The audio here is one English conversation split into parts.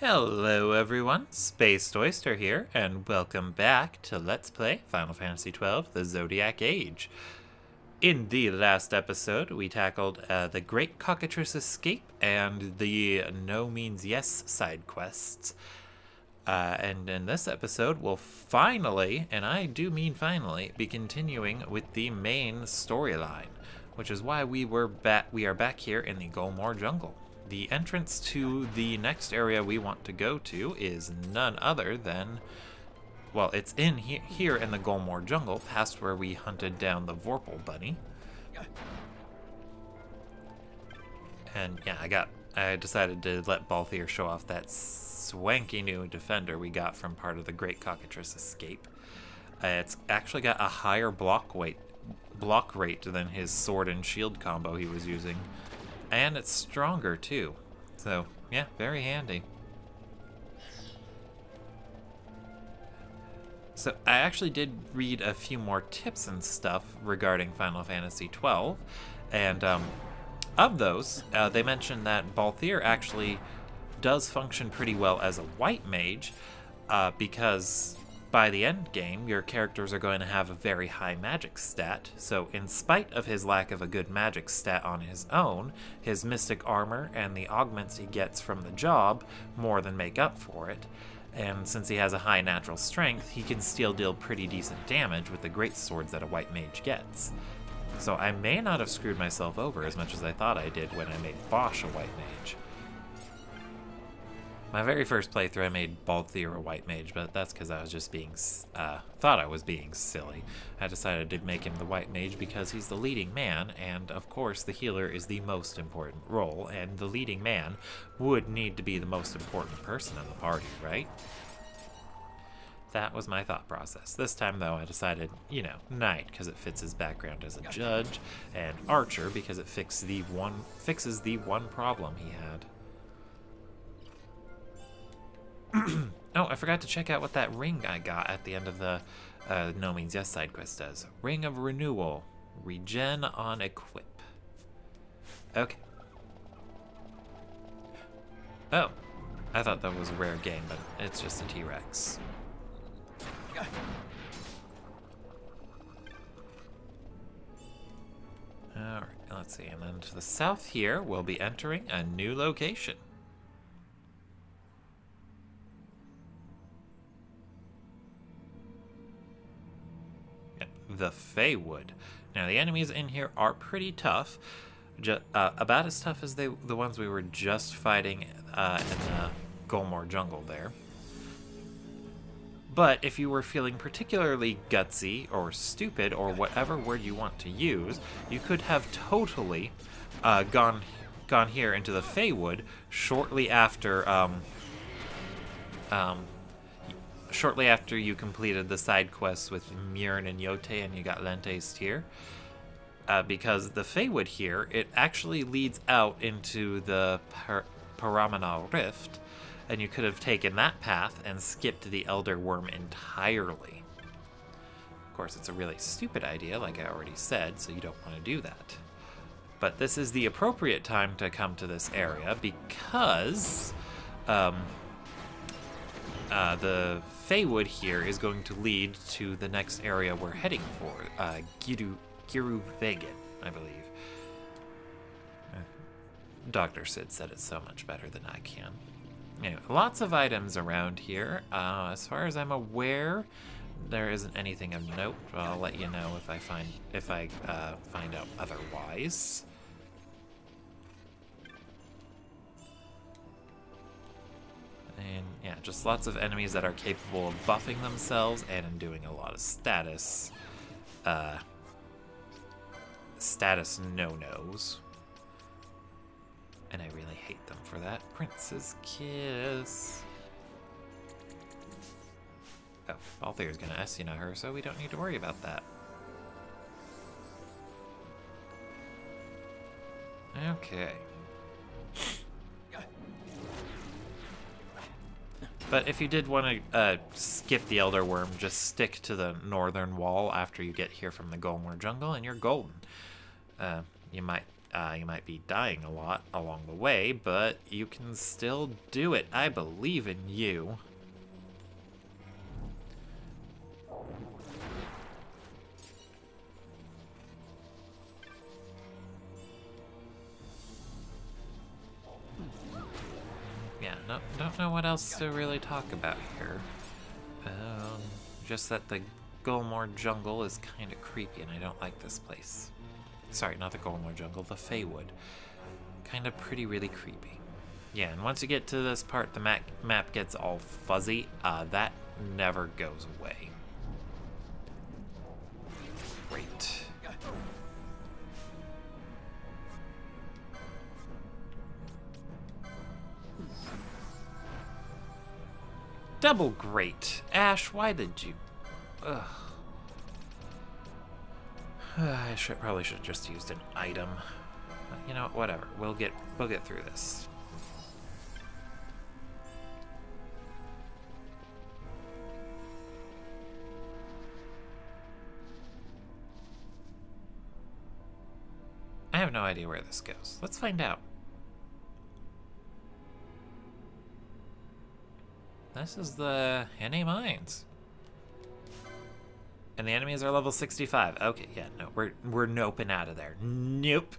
Hello everyone, Spaced Oyster here, and welcome back to Let's Play Final Fantasy XII The Zodiac Age. In the last episode, we tackled the Great Cockatrice Escape and the No Means Yes side quests. And in this episode, we'll finally, and I do mean finally, be continuing with the main storyline, which is why we are back here in the Golmore Jungle. The entrance to the next area we want to go to is none other than, well, it's in here in the Golmore Jungle, past where we hunted down the Vorpal bunny. And yeah, I decided to let Balthier show off that swanky new defender we got from part of the Great Cockatrice Escape. It's actually got a higher block rate than his sword and shield combo he was using. And it's stronger too. So, yeah, very handy. So, I actually did read a few more tips and stuff regarding Final Fantasy XII. And of those, they mentioned that Balthier actually does function pretty well as a white mage because by the end game, your characters are going to have a very high magic stat, so in spite of his lack of a good magic stat on his own, his mystic armor and the augments he gets from the job more than make up for it, and since he has a high natural strength, he can still deal pretty decent damage with the great swords that a white mage gets. So I may not have screwed myself over as much as I thought I did when I made Bosch a white mage. My very first playthrough, I made Balthier a white mage, but that's because I was just being, thought I was being silly. I decided to make him the white mage because he's the leading man, and of course the healer is the most important role, and the leading man would need to be the most important person in the party, right? That was my thought process. This time, though, I decided, you know, knight, because it fits his background as a judge, and archer, because it fixes the one problem he had. Oh, I forgot to check out what that ring I got at the end of the No Means Yes side quest does. Ring of Renewal. Regen on equip. Okay. Oh, I thought that was a rare game, but it's just a T-Rex. Alright, let's see. And then to the south here, we'll be entering a new location. The Feywood. Now the enemies in here are pretty tough, about as tough as the ones we were just fighting in the Golmore Jungle there. But if you were feeling particularly gutsy or stupid or whatever word you want to use, you could have totally gone here into the Feywood shortly after shortly after you completed the side quests with Murn and Yote and you got Lente's Tear. Because the Feywood here, it actually leads out into the Paramanal Rift, and you could have taken that path and skipped the Elder Worm entirely. Of course, it's a really stupid idea, like I already said, so you don't want to do that. But this is the appropriate time to come to this area because the Feywood here is going to lead to the next area we're heading for, Giruvegan, I believe. Dr. Sid said it so much better than I can. Anyway, lots of items around here. As far as I'm aware, there isn't anything of note. I'll let you know if I find out otherwise. And yeah, just lots of enemies that are capable of buffing themselves and doing a lot of status no-nos. And I really hate them for that. Prince's Kiss. Oh, Balthier's gonna Esuna her, so we don't need to worry about that. Okay. But if you did want to skip the Elder Worm, just stick to the northern wall after you get here from the Golmore Jungle, and you're golden. You might You might be dying a lot along the way, but you can still do it. I believe in you. Yeah, no, don't know what else to really talk about here. Just that the Golmore jungle is kind of creepy, and I don't like this place. Sorry, not the Golmore jungle, the Feywood. Kind of really creepy. Yeah, and once you get to this part, the map gets all fuzzy. That never goes away. Great. Double great. Ash, why did you... Ugh. I probably should have just used an item. But you know, whatever. We'll get through this. I have no idea where this goes. Let's find out. This is the NA Mines. And the enemies are level 65. Okay, yeah, no, we're noping out of there. Nope.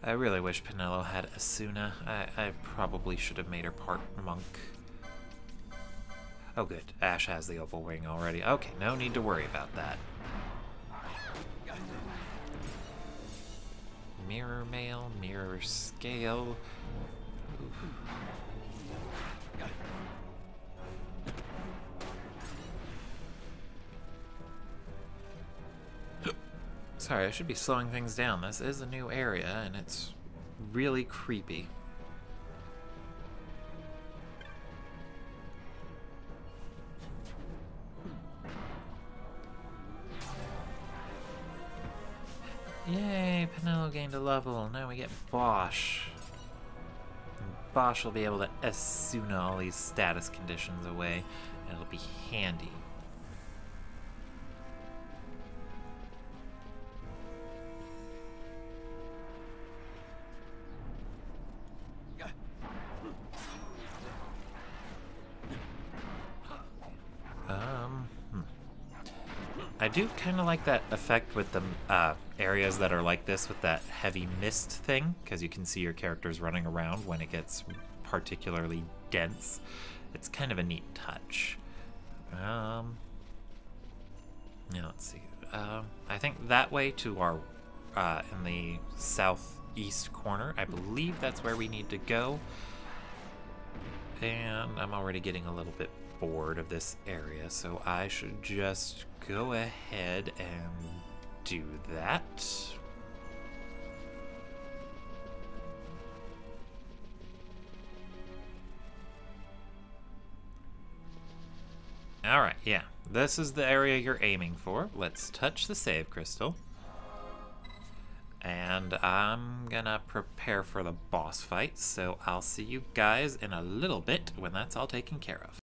I really wish Penelo had Asuna. I probably should have made her part monk. Oh good, Ash has the opal ring already. Okay, no need to worry about that. Mirror mail, mirror scale. Sorry, I should be slowing things down. This is a new area, and it's really creepy. Yay, Penelo gained a level. Now we get Bosch. And Bosch will be able to Asuna all these status conditions away, and it'll be handy. I do kind of like that effect with the areas that are like this with that heavy mist thing, because you can see your characters running around when it gets particularly dense. It's kind of a neat touch. Yeah, let's see. I think that way to our in the southeast corner, I believe that's where we need to go. And I'm already getting a little bit bored of this area, so I should just go ahead and do that. Alright, yeah. This is the area you're aiming for. Let's touch the save crystal. And I'm gonna prepare for the boss fight, so I'll see you guys in a little bit when that's all taken care of.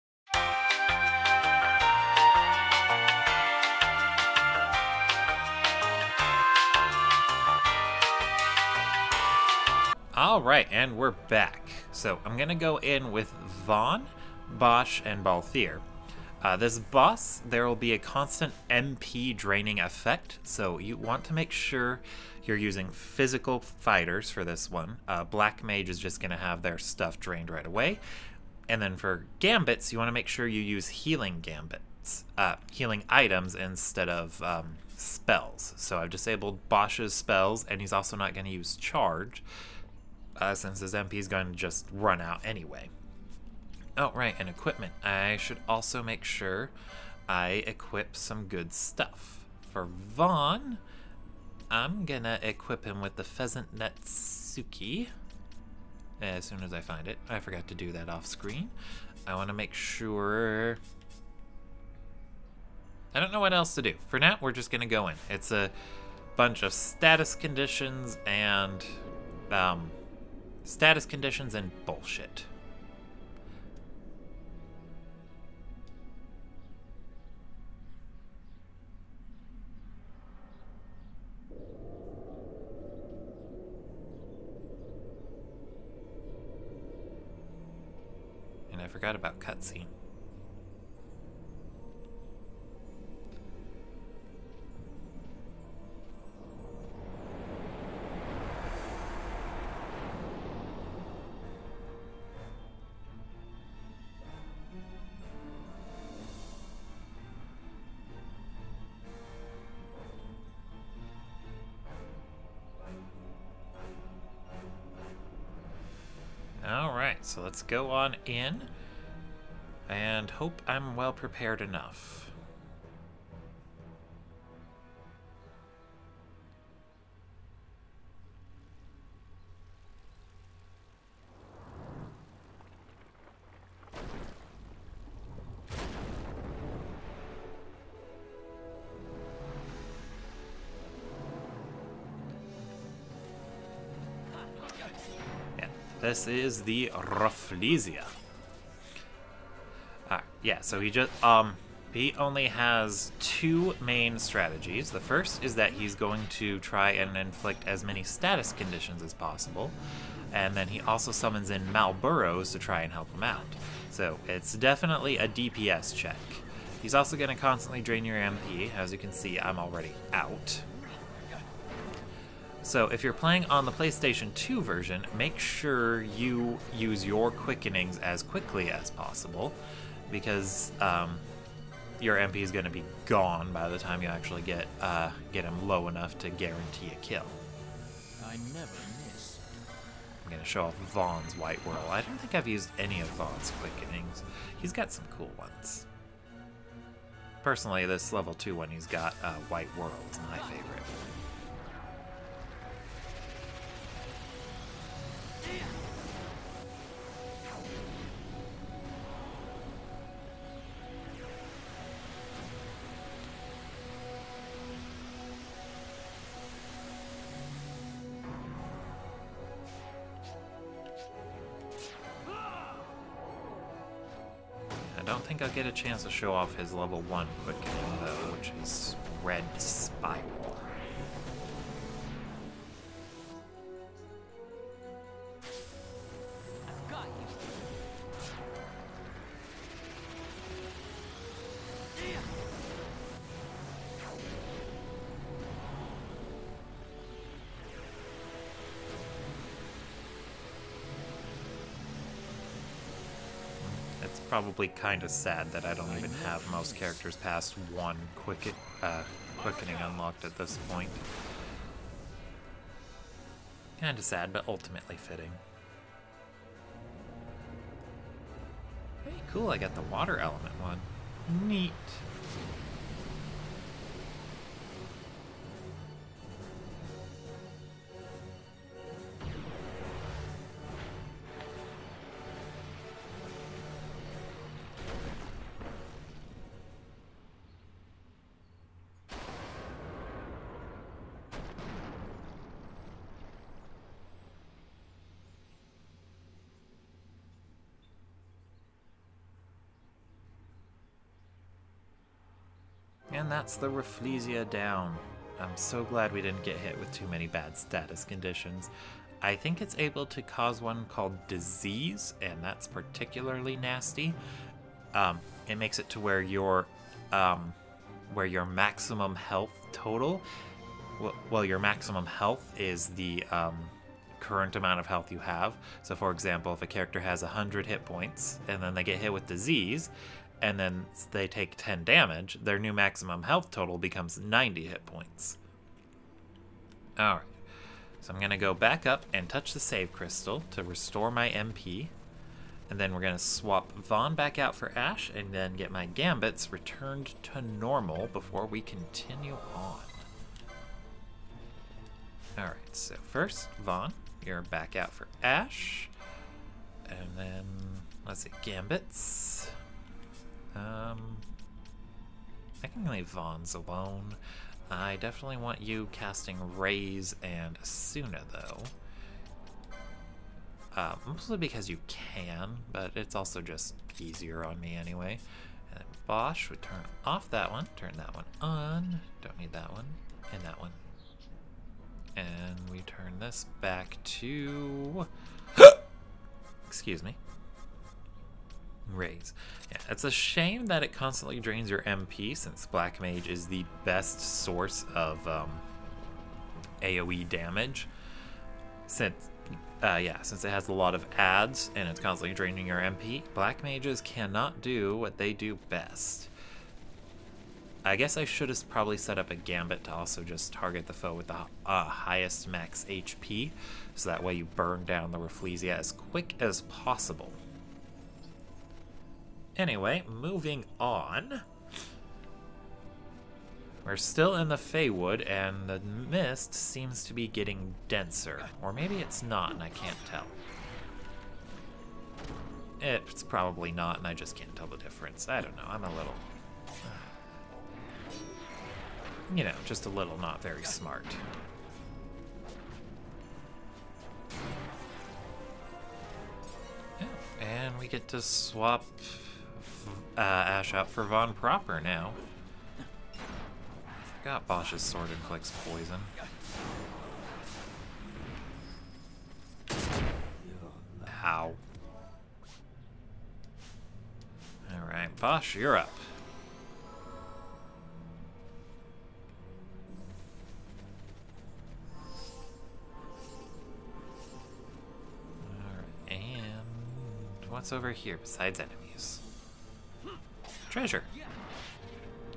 Alright, and we're back. So I'm gonna go in with Vaughn, Bosch, and Balthier. This boss, there will be a constant MP draining effect, so you want to make sure you're using physical fighters for this one. Black Mage is just going to have their stuff drained right away. And then for Gambits, you want to make sure you use healing Gambits, healing items instead of spells. So I've disabled Bosch's spells, and he's also not going to use Charge, since his MP is going to just run out anyway. Oh, right, and equipment. I should also make sure I equip some good stuff. For Vaughn, I'm gonna equip him with the Pheasant Netsuki as soon as I find it. I forgot to do that off screen. I want to make sure... I don't know what else to do. For now, we're just gonna go in. It's a bunch of status conditions and bullshit. forgot about cutscene. Alright, so let's go on in and hope I'm well prepared enough. This is the Rafflesia. Yeah, so he only has two main strategies. The first is that he's going to try and inflict as many status conditions as possible, and then he also summons in Malboros to try and help him out. So it's definitely a DPS check. He's also going to constantly drain your MP. As you can see, I'm already out. So if you're playing on the PlayStation 2 version, make sure you use your quickenings as quickly as possible, because your MP is going to be gone by the time you actually get him low enough to guarantee a kill. I never miss. I'm going to show off Vaughn's White Whirl. I don't think I've used any of Vaughn's quickenings. He's got some cool ones. Personally, this level 2 one he's got, White Whirl, is my favorite. I don't think I'll get a chance to show off his level 1 quickening though, which is Red Spiral. I've got you. It's probably kind of sad that I don't even have most characters past one quickening unlocked at this point. Kind of sad, but ultimately fitting. Hey, cool, I got the water element one. Neat. And that's the Rafflesia down. I'm so glad we didn't get hit with too many bad status conditions. I think it's able to cause one called disease, and that's particularly nasty. It makes it to where your maximum health total, well, your maximum health is the current amount of health you have. So for example, if a character has 100 hit points and then they get hit with disease, and then they take 10 damage, their new maximum health total becomes 90 hit points. Alright, so I'm going to go back up and touch the save crystal to restore my MP. And then we're going to swap Vaughn back out for Ash, and then get my Gambits returned to normal before we continue on. Alright, so first, Vaughn, you're back out for Ash. And then, let's see, Gambits. I can leave Vaughn's alone. I definitely want you casting Raise and Asuna, though. Mostly because you can, but it's also just easier on me anyway. And then Bosch would turn off that one, turn that one on. Don't need that one, and that one. And we turn this back to... Excuse me. Raise. Yeah, it's a shame that it constantly drains your MP, since Black Mage is the best source of AoE damage. Since it has a lot of adds and it's constantly draining your MP, Black Mages cannot do what they do best. I guess I should have probably set up a gambit to also just target the foe with the highest max HP, so that way you burn down the Rafflesia as quick as possible. Anyway, moving on. We're still in the Feywood, and the mist seems to be getting denser. Or maybe it's not, and I can't tell. It's probably not, and I just can't tell the difference. I don't know, I'm a little... you know, just a little not very smart. Yeah, and we get to swap Ash out for Von Proper now. I forgot Bosch's sword inflicts poison. Ow. Alright, Bosch, you're up. What's over here besides enemies? Treasure.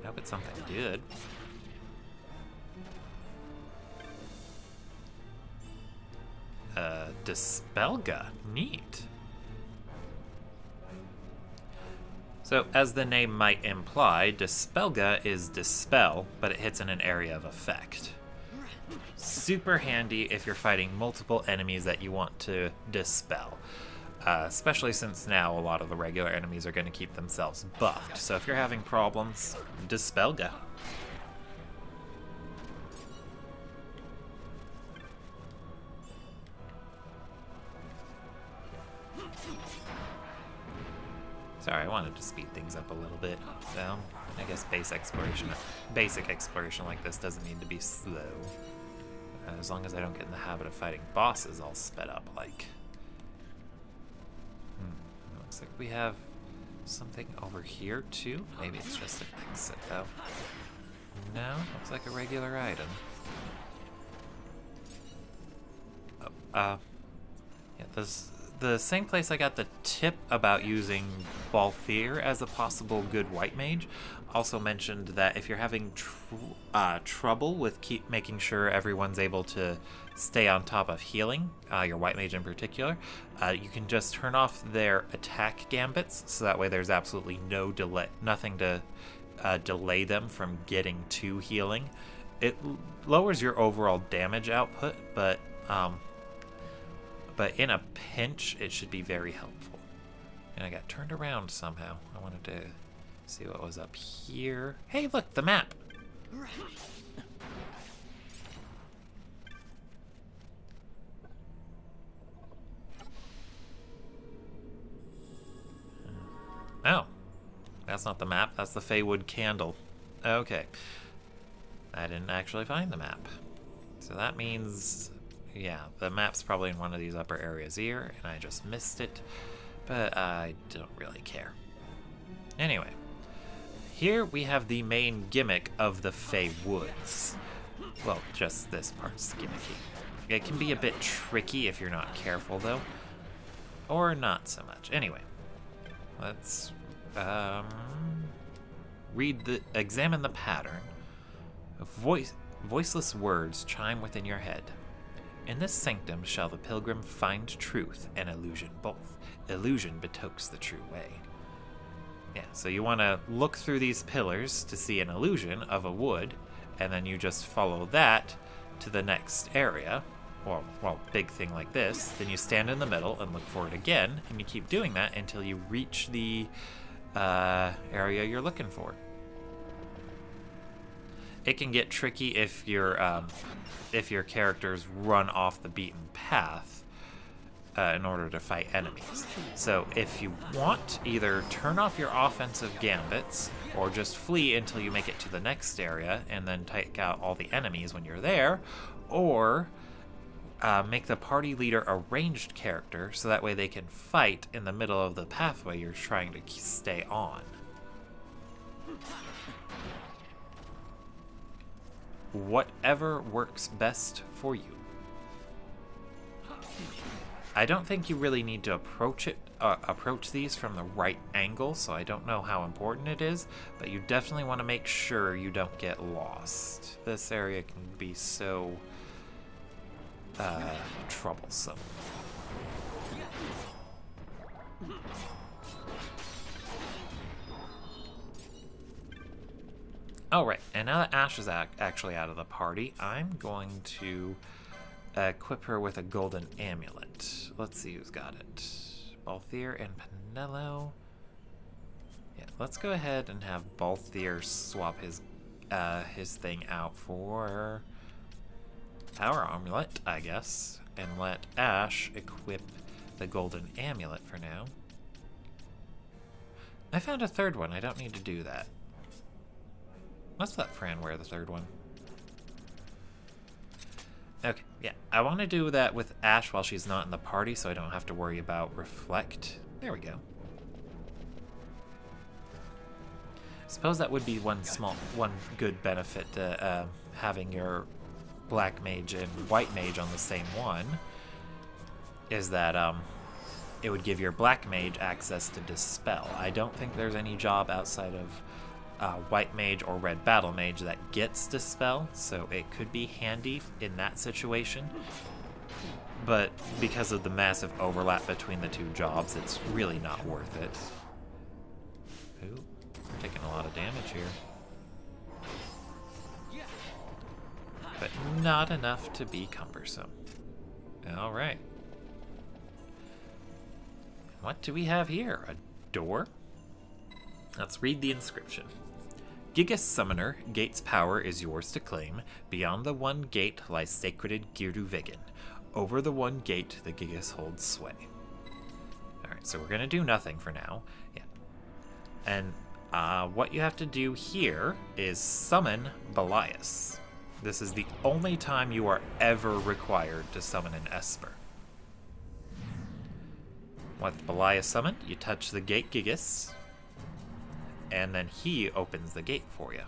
I hope it's something good. Dispelga. Neat. So, as the name might imply, Dispelga is dispel, but it hits in an area of effect. Super handy if you're fighting multiple enemies that you want to dispel. Especially since now a lot of the regular enemies are going to keep themselves buffed. So if you're having problems, Dispelga. Sorry, I wanted to speed things up a little bit. So, I guess basic exploration like this doesn't need to be slow. As long as I don't get in the habit of fighting bosses all sped up like... Looks like we have something over here too. Maybe it's just an exit though. No, looks like a regular item. Oh, yeah, this the same place I got the tip about using Balthier as a possible good white mage. Also mentioned that if you're having trouble with making sure everyone's able to stay on top of healing, your white mage in particular, you can just turn off their attack gambits, so that way there's absolutely no delay, nothing to delay them from getting to healing. It lowers your overall damage output, but in a pinch, it should be very helpful. And I got turned around somehow. I wanted to see what was up here. Hey, look, the map. Oh, that's not the map. That's the Feywood candle. Okay. I didn't actually find the map. So that means, yeah, the map's probably in one of these upper areas here, and I just missed it. But I don't really care. Anyway, here we have the main gimmick of the Feywoods. Well, just this part's gimmicky. It can be a bit tricky if you're not careful, though. Or not so much. Anyway, let's examine the pattern. Voiceless words chime within your head. In this sanctum shall the pilgrim find truth and illusion both. Illusion betokes the true way. Yeah, so you want to look through these pillars to see an illusion of a wood, and then you just follow that to the next area, or, well, big thing like this. Then you stand in the middle and look for it again, and you keep doing that until you reach the area you're looking for. It can get tricky if your characters run off the beaten path in order to fight enemies. So if you want, either turn off your offensive gambits or just flee until you make it to the next area and then take out all the enemies when you're there, or make the party leader a ranged character, so that way they can fight in the middle of the pathway you're trying to stay on. Whatever works best for you. I don't think you really need to approach these from the right angle, so I don't know how important it is, but you definitely want to make sure you don't get lost. This area can be so troublesome. Alright, and now that Ash is actually out of the party, I'm going to equip her with a golden amulet. Let's see who's got it. Balthier and Penello. Yeah, let's go ahead and have Balthier swap his thing out for our amulet, I guess, and let Ash equip the golden amulet for now. I found a third one. I don't need to do that. Let's let Fran wear the third one. Okay, yeah, I want to do that with Ash while she's not in the party, so I don't have to worry about reflect. There we go. Suppose that would be one good benefit to having your black mage and white mage on the same one, is that it would give your black mage access to dispel. I don't think there's any job outside of white mage or red battle mage that gets dispel, so it could be handy in that situation, but because of the massive overlap between the two jobs, it's really not worth it. Ooh, we're taking a lot of damage here, but not enough to be cumbersome. All right, what do we have here? A door? Let's read the inscription. Gigas Summoner, Gate's power is yours to claim. Beyond the one gate lies sacred Giruvegan. Over the one gate, the Gigas holds sway. Alright, so we're going to do nothing for now. Yeah. And what you have to do here is summon Belias. This is the only time you are ever required to summon an Esper. With Belias summoned, you touch the gate Gigas, and then he opens the gate for you.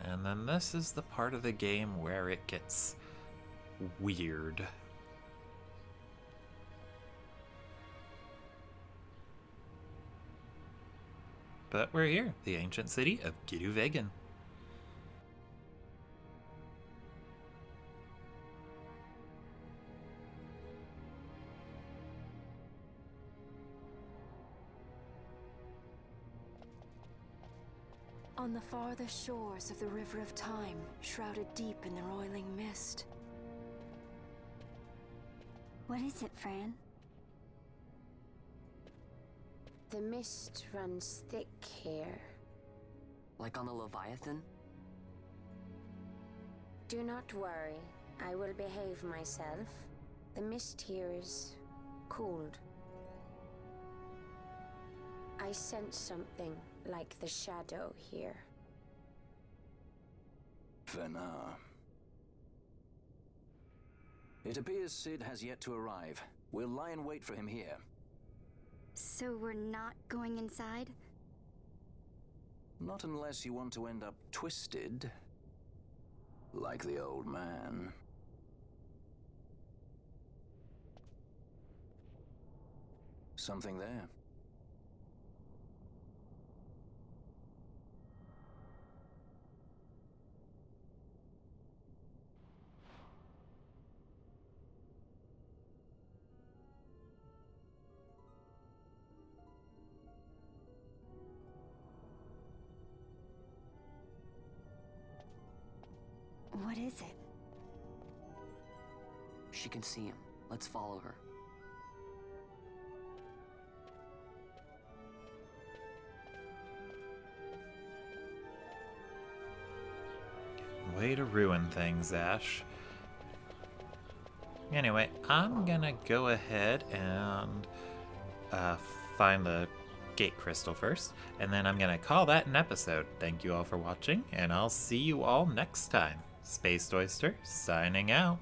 And then this is the part of the game where it gets weird. But we're here, the ancient city of Giruvegan. On the farthest shores of the River of Time, shrouded deep in the roiling mist. What is it, Fran? The mist runs thick here. Like on the Leviathan? Do not worry, I will behave myself. The mist here is cooled. I sense something like the shadow here. Fena. It appears Sid has yet to arrive. We'll lie in wait for him here. So we're not going inside? Not unless you want to end up twisted. Like the old man. Something there. What is it? She can see him. Let's follow her. Way to ruin things, Ash. Anyway, I'm gonna go ahead and find the gate crystal first, and then I'm gonna call that an episode. Thank you all for watching, and I'll see you all next time. Spaced Oyster, signing out.